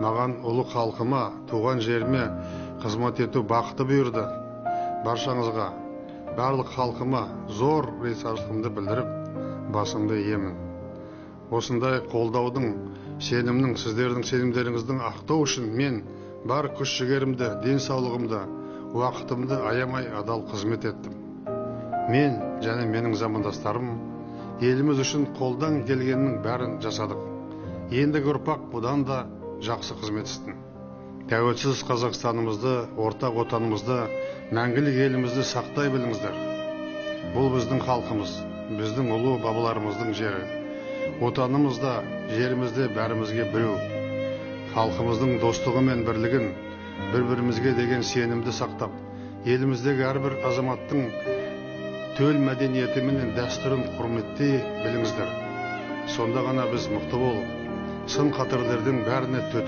маған ұлы халқыма, туған жеріме қызмет ету бақыты бұйырды. Баршаңызға, барлық халқыма зор ризашылығымды білдіріп, басымды иемін. Осындай қолдаудың, сенімнің, сіздердің сенімдеріңіздің ақтау үшін мен бар күш-жігерімді, денсаулығымды, уақытымды аямай адал қызмет еттім. Мен және менің замандастарым еліміз үшін қолдан келгеннің бәрін жасадық. Ендігі ұрпақ бұдан да жақсы қызмет істін. Тәуелсіз Қазақстанымызды, ортақ отанымызды, мәңгілік елімізді сақтай біліңіздер. Бұл біздің халқымыз, біздің ұлы бабаларымыздың жері. Отанымызда, жерімізде бәрімізге біреу. Халқымыздың достығы мен бірлігін, бір-бірімізге деген сенімді сақтап, еліміздегі әрбір азаматтың төл мәдениеті мен дәстүрін құрметтей біліңіздер. Сонда ғана біз мықты болып, сын қатерлердің бәріне төтеп